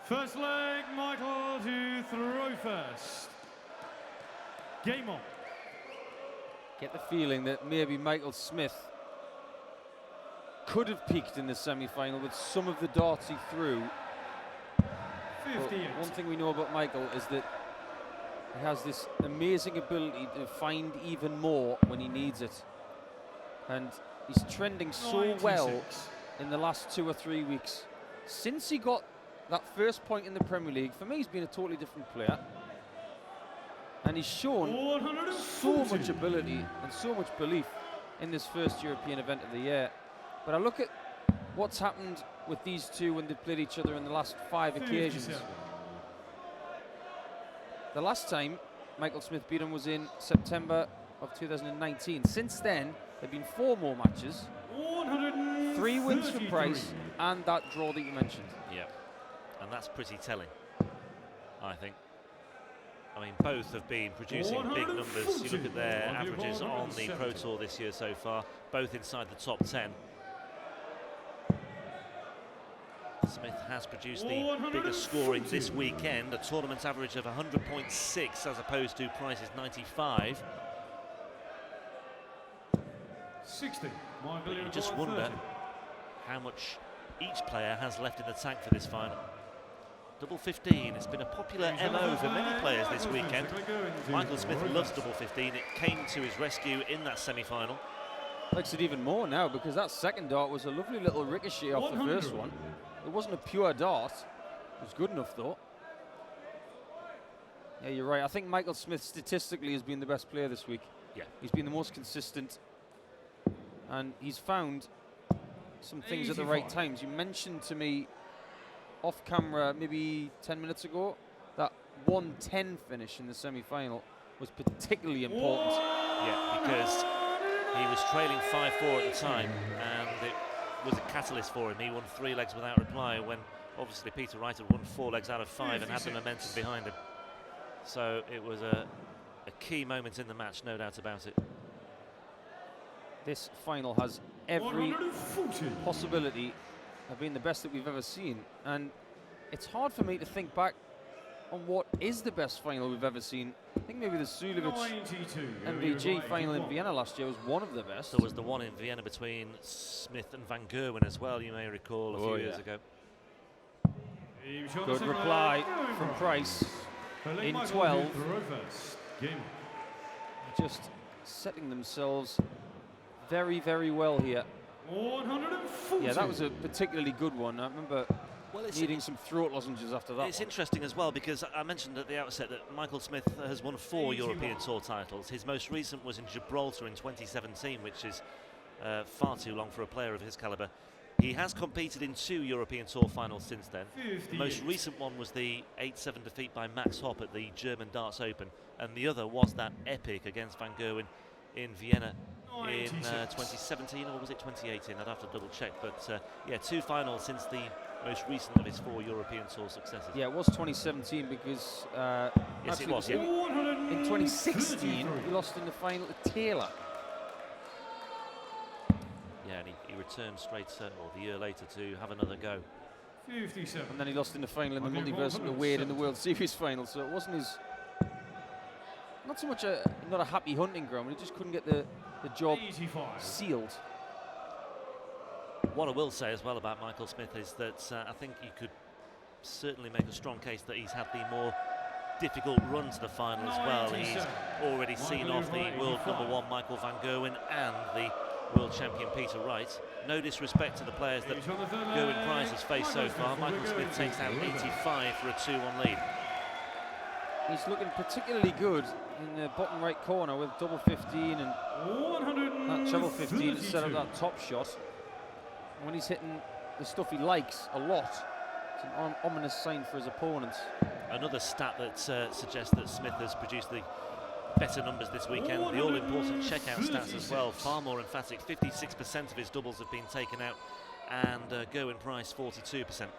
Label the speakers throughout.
Speaker 1: First leg, Michael to throw first. Game on.
Speaker 2: Get the feeling that maybe Michael Smith could have peaked in the semi-final with some of the darts he threw.
Speaker 1: 58.
Speaker 2: One thing we know about Michael is that he has this amazing ability to find even more when he needs it. And he's trending so
Speaker 1: 96.
Speaker 2: well in the last 2 or 3 weeks. Since he got that first point in the Premier League, for me he's been a totally different player. And he's shown so much ability and so much belief in this first European event of the year. But I look at what's happened with these two when they've played each other in the last 5 occasions. The last time Michael Smith beat him was in September of 2019. Since then, there have been 4 more matches, 3 wins for Price, and that draw that you mentioned.
Speaker 3: Yeah, and that's pretty telling, I think. I mean, both have been producing big numbers. You look at their averages on the Pro Tour this year so far, both inside the top 10. Smith has produced the biggest scoring this weekend, a tournament average of 100.6 as opposed to Price's 95.
Speaker 1: 60.
Speaker 3: But you just wonder how much each player has left in the tank for this final. Double 15, it's been a popular MO for many players this weekend. Michael Smith loves double 15, it came to his rescue in that semi-final.
Speaker 2: Likes it even more now because that second dart was a lovely little ricochet off the first one. It wasn't a pure dart. It was good enough though. Yeah, you're right. I think Michael Smith statistically has been the best player this week.
Speaker 3: Yeah.
Speaker 2: He's been the most consistent. And he's found some things at the right times. You mentioned to me off camera maybe 10 minutes ago that 110 finish in the semi-final was particularly important.
Speaker 3: Yeah, because he was trailing 5-4 at the time and it was a catalyst for him. He won 3 legs without reply when obviously Peter Wright had won 4 legs out of 5 and had the momentum behind him. So it was a key moment in the match, no doubt about it.
Speaker 2: This final has every possibility of being the best that we've ever seen, and it's hard for me to think back on what is the best final we've ever seen. I think maybe the Sulevic MVG final in Vienna last year was one of the best.
Speaker 3: There was the one in Vienna between Smith and Van Gerwen as well, you may recall, a few years ago.
Speaker 2: Good reply from Price in 12. Just setting themselves very, very well here. Yeah, that was a particularly good one. I remember needing some throat lozenges after that.
Speaker 3: It's interesting as well because I mentioned at the outset that Michael Smith has won 4 European Tour titles. His most recent was in Gibraltar in 2017, which is far too long for a player of his calibre. He has competed in 2 European Tour finals since then. The most recent one was the 8-7 defeat by Max Hopp at the German Darts Open, and the other was that epic against Van Gerwen in Vienna in 2017, or was it 2018? I'd have to double check, but yeah, 2 finals since the most recent of his 4 European Tour successes.
Speaker 2: Yeah, it was 2017 because
Speaker 3: yes, it was. Yeah.
Speaker 2: In 2016 he lost in the final to Taylor.
Speaker 3: Yeah, and he returned straight, or the year later, to have another go.
Speaker 1: 57.
Speaker 2: And then he lost in the final in the multiverse to Wade in the World Series final, so it wasn't his, not so much not a happy hunting ground, but he just couldn't get the job
Speaker 1: 85.
Speaker 2: sealed.
Speaker 3: What I will say as well about Michael Smith is that I think you could certainly make a strong case that he's had the more difficult run to the final as well. He's already seen off the world #1 Michael Van Gerwen and the world champion Peter Wright. No disrespect to the players that Gerwyn Price has faced so far. Michael Smith takes out 85 for a 2-1 lead.
Speaker 2: He's looking particularly good in the bottom right corner with double 15 and that treble 15 to set up that top shot. And when he's hitting the stuff he likes a lot, it's an ominous sign for his opponents.
Speaker 3: Another stat that suggests that Smith has produced the better numbers this weekend, the all-important checkout stats as well, far more emphatic. 56% of his doubles have been taken out, and Gerwyn Price 42%.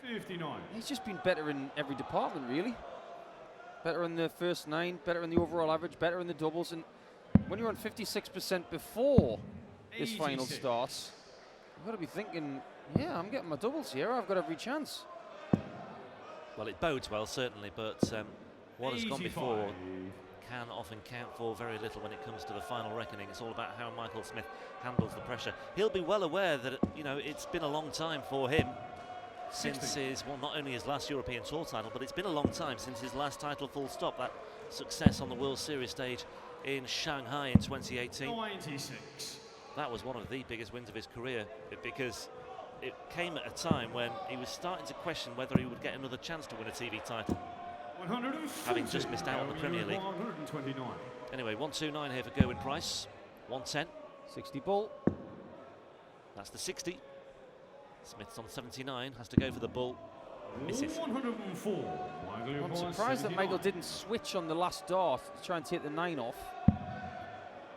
Speaker 1: 59.
Speaker 2: He's just been better in every department, really. Better in the first 9, better in the overall average, better in the doubles, and when you're on 56% before this final starts, you've got to be thinking, yeah, I'm getting my doubles here, I've got every chance.
Speaker 3: Well, it bodes well, certainly, but what has gone before can often count for very little when it comes to the final reckoning. It's all about how Michael Smith handles the pressure. He'll be well aware that, you know, it's been a long time for him since his, well, not only his last European Tour title, but it's been a long time since his last title, full stop. That success on the World Series stage in Shanghai in 2018.
Speaker 1: 96.
Speaker 3: That was one of the biggest wins of his career, because it came at a time when he was starting to question whether he would get another chance to win a TV title, having just missed out on the Premier League.
Speaker 1: 129.
Speaker 3: Anyway, 129 here for Gerwyn Price. 110.
Speaker 2: 60 ball.
Speaker 3: That's the 60. Smith's on 79, has to go for the bull. Misses.
Speaker 1: 104.
Speaker 2: I'm surprised that Michael didn't switch on the last dart to try and take the 9 off.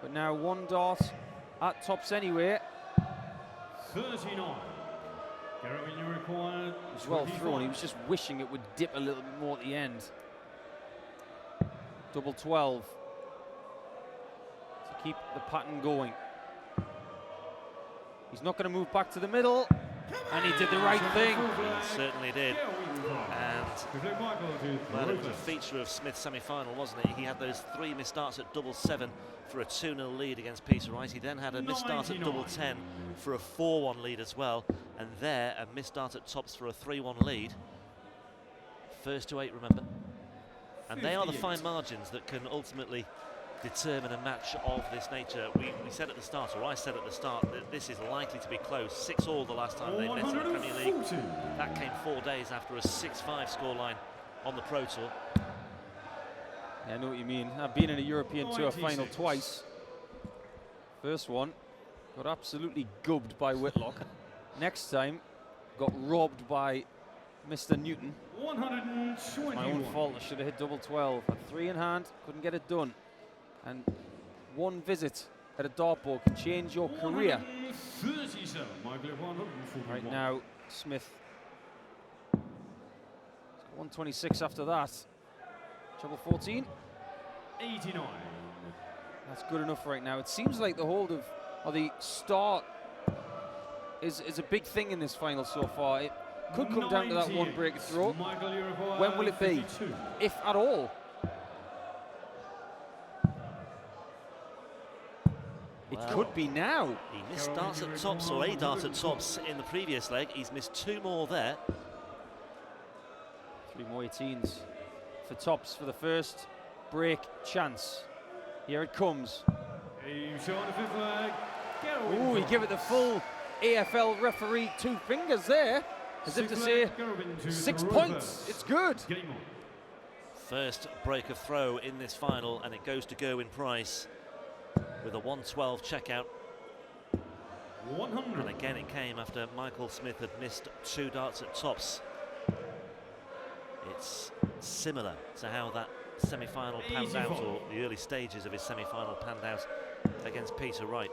Speaker 2: But now 1 dart at tops anyway.
Speaker 1: 39. Gerwyn, you require.
Speaker 2: It was well thrown. He was just wishing it would dip a little bit more at the end. Double 12 to keep the pattern going. He's not going to move back to the middle, and he did the right thing.
Speaker 3: He certainly did. And well, it was a feature of Smith's semi-final, wasn't it? He had those 3 missed starts at double 7 for a 2-0 lead against Peter Wright. He then had a missed start at double 10 for a 4-1 lead as well, and there a missed start at tops for a 3-1 lead. First to 8, remember. And they are the fine margins that can ultimately determine a match of this nature. We said at the start, or I said at the start, that this is likely to be close. 6-all the last time they met in the Premier League. That came 4 days after a 6-5 scoreline on the Pro Tour.
Speaker 2: Yeah, I know what you mean. I've been in a European Tour final twice. First one, got absolutely gubbed by Whitlock. Next time, got robbed by Mr. Newton.
Speaker 1: 121.
Speaker 2: My own fault, I should have hit double 12. Had 3 in hand, couldn't get it done. And 1 visit at a dartboard can change your career.
Speaker 1: 137.
Speaker 2: Right now, Smith. 126 after that. Treble 14.
Speaker 1: 89.
Speaker 2: That's good enough right now. It seems like the hold of, or the start is a big thing in this final so far. It could come down to that 1 break throw. When will it be? If at all. It could be now.
Speaker 3: He missed darts at tops, or a dart at tops in the previous leg. He's missed 2 more there.
Speaker 2: 3 more 18s for tops for the first break chance. Here it comes. Ooh, he gave it the full AFL referee 2 fingers there, as if to say 6 points. It's good.
Speaker 3: First break of throw in this final, and it goes to Gerwyn Price with a 112 checkout.
Speaker 1: 100.
Speaker 3: And again, it came after Michael Smith had missed 2 darts at tops. It's similar to how that semi-final panned out, or the early stages of his semi-final panned out against Peter Wright.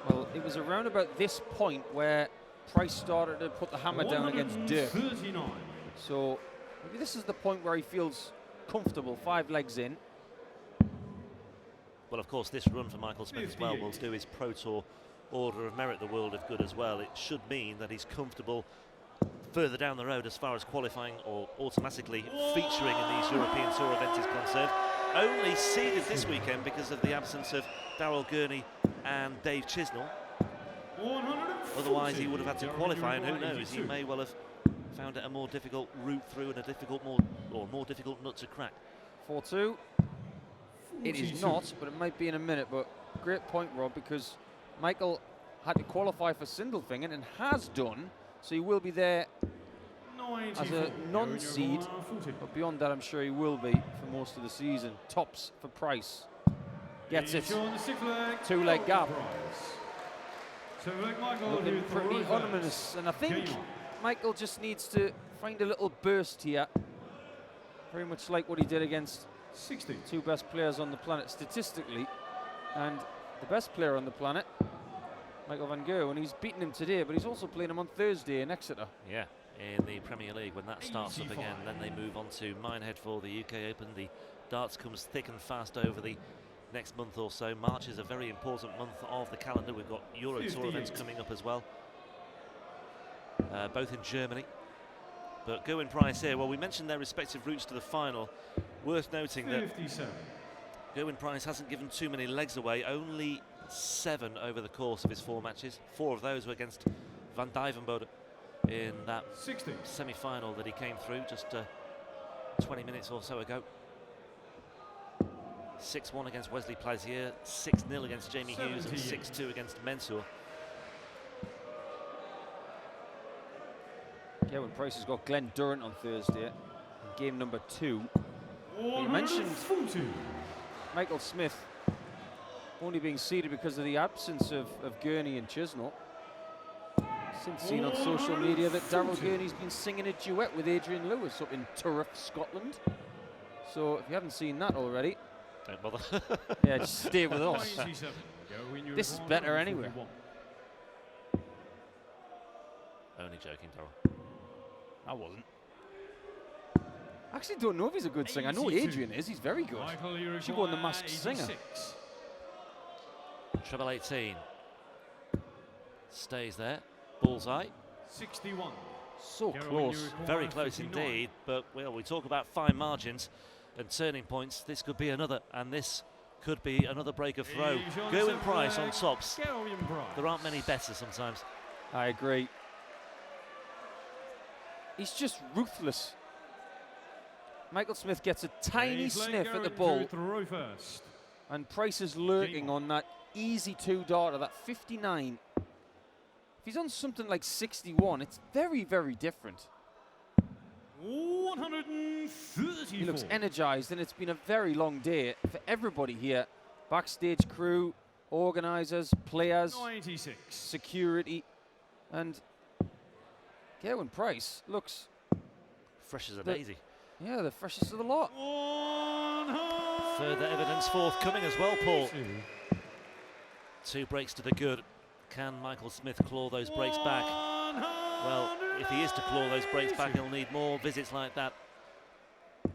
Speaker 2: Well, it was around about this point where Price started to put the hammer down against Dirk. So maybe this is the point where he feels comfortable, 5 legs in.
Speaker 3: Well, of course, this run for Michael Smith as well will do his Pro Tour Order of Merit the world of good as well. It should mean that he's comfortable further down the road as far as qualifying or automatically featuring in these European Tour events is concerned. Only seeded this weekend because of the absence of Darryl Gurney and Dave Chisnell. Otherwise, he would have had to qualify, and who knows, he may well have found it a more difficult route through and a more difficult nut to crack.
Speaker 2: 4-2. It is not, but it might be in a minute. But great point, Rob, because Michael had to qualify for Sindelfingen and has done, so he will be there as a non-seed. But beyond that, I'm sure he will be for most of the season. Tops for Price. Gets it. 2-leg gap. Looking pretty ominous, and I think Michael just needs to find a little burst here. Very much like what he did against 2 best players on the planet statistically, and the best player on the planet, Michael van Gerwen. He's beaten him today, but he's also playing him on Thursday in Exeter.
Speaker 3: Yeah, in the Premier League when that starts up again. Then they move on to Minehead for the UK Open. The darts comes thick and fast over the next month or so. March is a very important month of the calendar. We've got Euro Tour events coming up as well, both in Germany. But Gerwyn Price here, well, we mentioned their respective routes to the final. Worth noting that
Speaker 1: 57.
Speaker 3: Gerwyn Price hasn't given too many legs away, only 7 over the course of his 4 matches. 4 of those were against Van Dijvenbode in that
Speaker 1: 60.
Speaker 3: semi-final that he came through just 20 minutes or so ago. 6-1 against Wesley Plaisier, 6-0 against Jamie Hughes, and 6-2 against Mensur.
Speaker 2: Gerwyn Price has got Glenn Durrant on Thursday in game number 2. You mentioned Michael Smith only being seeded because of the absence of Gurney and Chisnell. Since seen on social media that Daryl Gurney's been singing a duet with Adrian Lewis up in Turriff, Scotland. So if you haven't seen that already,
Speaker 3: don't bother.
Speaker 2: yeah, just stay with us. This is better anyway.
Speaker 3: Only joking, Daryl.
Speaker 2: I wasn't. I actually don't know if he's a good singer. I know Adrian is. He's very good. She won the Masked Singer.
Speaker 3: Treble 18. Stays there. Bullseye.
Speaker 1: 61.
Speaker 2: So close.
Speaker 3: Very close indeed. But, well, we talk about fine margins and turning points. This could be another, and this could be another break of throw. Gerwyn Price on tops. There aren't many better sometimes.
Speaker 2: I agree. He's just ruthless. Michael Smith gets a tiny sniff at the ball, and Price is lurking on that easy 2-darter, that 59. If he's on something like 61, it's very, very different.
Speaker 1: 134.
Speaker 2: He looks energized, and it's been a very long day for everybody here. Backstage crew, organizers, players,
Speaker 1: 96.
Speaker 2: security, and Gerwyn Price looks
Speaker 3: fresh as a daisy.
Speaker 2: Yeah, the freshest of the lot.
Speaker 3: Further evidence forthcoming as well, Paul. 2 breaks to the good. Can Michael Smith claw those breaks back? Well, if he is to claw those breaks back, he'll need more visits like that.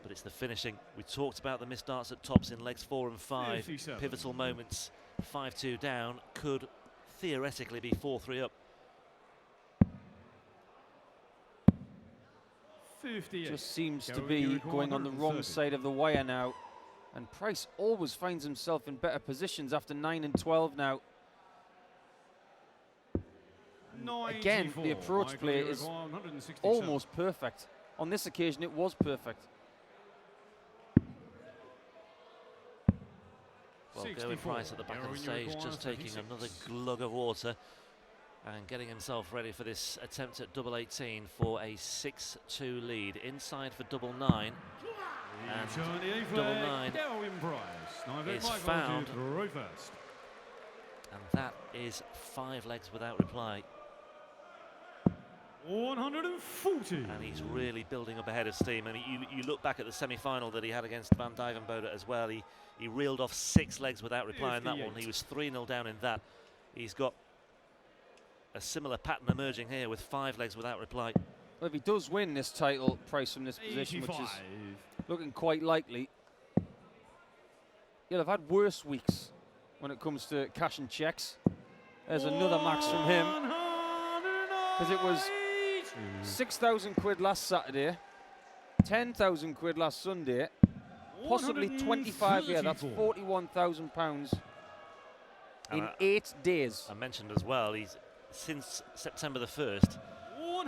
Speaker 3: But it's the finishing. We talked about the missed darts at tops in legs 4 and 5.
Speaker 1: 57.
Speaker 3: Pivotal moments. 5-2 down. Could theoretically be 4-3 up.
Speaker 1: 58.
Speaker 2: Just seems to be going on the wrong side of the wire now. And Price always finds himself in better positions after 9 and 12 now. Again, the approach play is almost perfect. On this occasion, it was perfect.
Speaker 3: Well, Gerwyn Price at the back of the stage, just taking another glug of water and getting himself ready for this attempt at double 18 for a 6-2 lead. Inside for double 9. And double 9 is found. And that is 5 legs without reply.
Speaker 1: 140.
Speaker 3: And he's really building up ahead of steam. I mean, you look back at the semi-final that he had against Van Dijvenbode as well. He reeled off 6 legs without reply in that one. He was 3-0 down in that. He's got a similar pattern emerging here with 5 legs without reply.
Speaker 2: Well, if he does win this title, Price from this position, which is looking quite likely, he'll have had worse weeks when it comes to cash and checks. There's another max from him. Because it was 6,000 quid last Saturday, 10,000 quid last Sunday, possibly 25 here. That's £41,000 in 8 days.
Speaker 3: I mentioned as well, he's since September the 1st,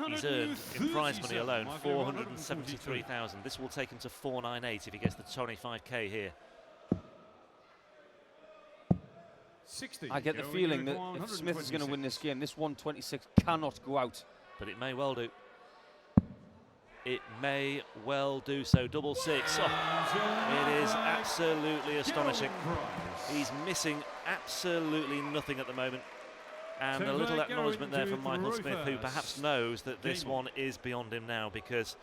Speaker 3: he's earned in prize money alone 473,000. This will take him to 498 if he gets the 25k here.
Speaker 1: 60.
Speaker 2: I get the feeling that if Smith is going to win this game, this 126 cannot go out.
Speaker 3: But it may well do. It may well do so. Double 6. Oh, it is absolutely astonishing. He's missing absolutely nothing at the moment. And a little acknowledgement there from Michael Smith, who perhaps knows that this one is beyond him now, because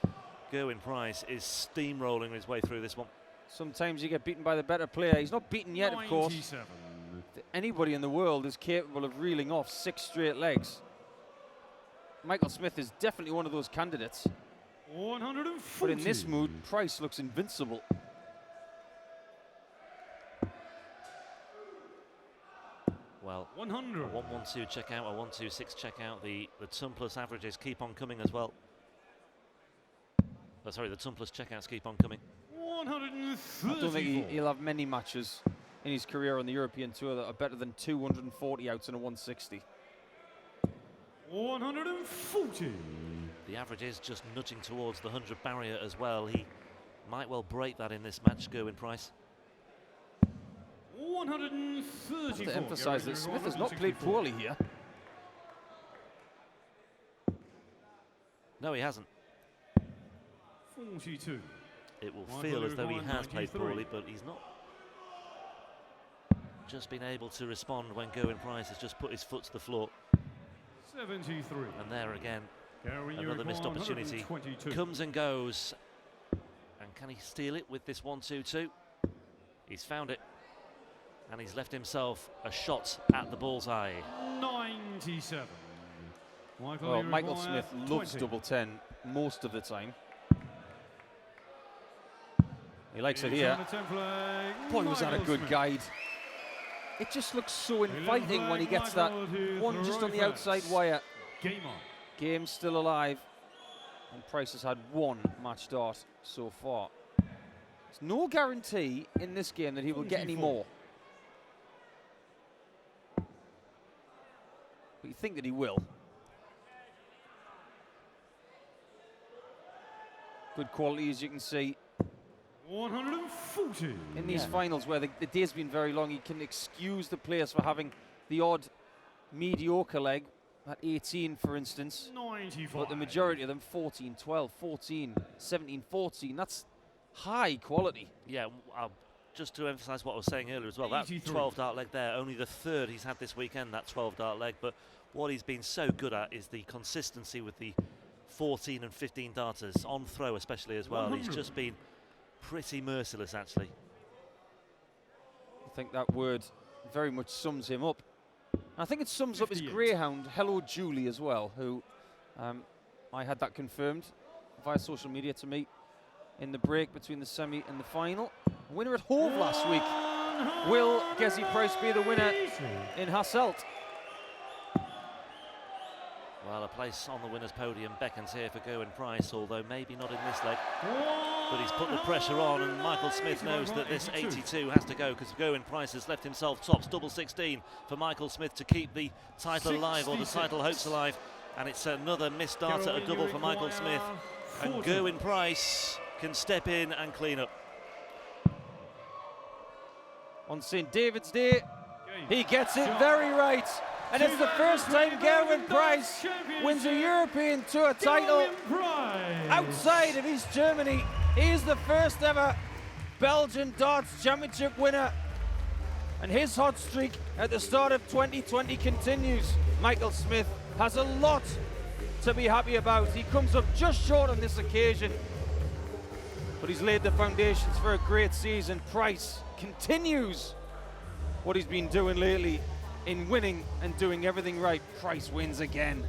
Speaker 3: Gerwyn Price is steamrolling his way through this one.
Speaker 2: Sometimes you get beaten by the better player. He's not beaten yet, of course. Anybody in the world is capable of reeling off 6 straight legs. Michael Smith is definitely one of those candidates.
Speaker 1: 140.
Speaker 2: But in this mood, Price looks invincible.
Speaker 3: Well,
Speaker 1: 100.
Speaker 3: a 1-1-2 check out, a 1-2-6 check out. The ton plus averages keep on coming as well. Oh, sorry, the ton plus checkouts keep on coming.
Speaker 1: 134.
Speaker 2: I don't think he'll have many matches in his career on the European Tour that are better than 240 outs in a 160.
Speaker 1: 140.
Speaker 3: The average is just nudging towards the 100 barrier as well. He might well break that in this match, Gerwyn Price.
Speaker 1: 134.
Speaker 2: I have to emphasise that Smith has not played poorly here.
Speaker 3: No, he hasn't.
Speaker 1: 42.
Speaker 3: It will feel as though he has played poorly, but he's not just been able to respond when Gerwyn Price has just put his foot to the floor.
Speaker 1: 73.
Speaker 3: And there again,
Speaker 1: Gerwyn,
Speaker 3: another missed opportunity
Speaker 1: 122.
Speaker 3: comes and goes. And can he steal it with this 1-2-2? He's found it. And he's left himself a shot at the bullseye.
Speaker 1: 97.
Speaker 2: Well, Michael Smith loves double 10 most of the time. He likes it here. Boy, was that a good guide. It just looks so inviting when he gets that one just on the outside wire.
Speaker 1: Game on.
Speaker 2: Game's still alive. And Price has had one match dart so far. There's no guarantee in this game that he will get any more. But you think that he will. Good quality, as you can see.
Speaker 1: 140.
Speaker 2: In these finals where the day's been very long, you can excuse the players for having the odd mediocre leg, at 18 for instance.
Speaker 1: 95.
Speaker 2: But the majority of them 14, 12, 14, 17, 14. That's high quality.
Speaker 3: Yeah, just to emphasise what I was saying earlier as well, that 12 dart leg there, only the third he's had this weekend, that 12 dart leg. But what he's been so good at is the consistency with the 14 and 15 darters, on throw especially as well.
Speaker 1: 100.
Speaker 3: He's just been pretty merciless, actually.
Speaker 2: I think that word very much sums him up. I think it sums up his
Speaker 1: 58.
Speaker 2: greyhound, Hello Julie, as well, who I had that confirmed via social media to me in the break between the semi and the final. Winner at Hove last week. Will Gerwyn Price be the winner in Hasselt?
Speaker 3: Well, a place on the winner's podium beckons here for Gerwyn Price, although maybe not in this leg. But he's put the pressure on, and Michael Smith knows that this 82 has to go because Gerwyn Price has left himself tops. Double 16 for Michael Smith to keep the title alive, or the title hopes alive. And it's another missed dart at a double for Michael Smith. And Gerwyn Price can step in and clean up.
Speaker 2: On St. David's Day, he gets it very right. And it's the first time Gerwyn Price wins a European Tour title outside of East Germany. He is the first ever Belgian Darts Championship winner. And his hot streak at the start of 2020 continues. Michael Smith has a lot to be happy about. He comes up just short on this occasion, but he's laid the foundations for a great season. Price continues what he's been doing lately in winning and doing everything right. Price wins again.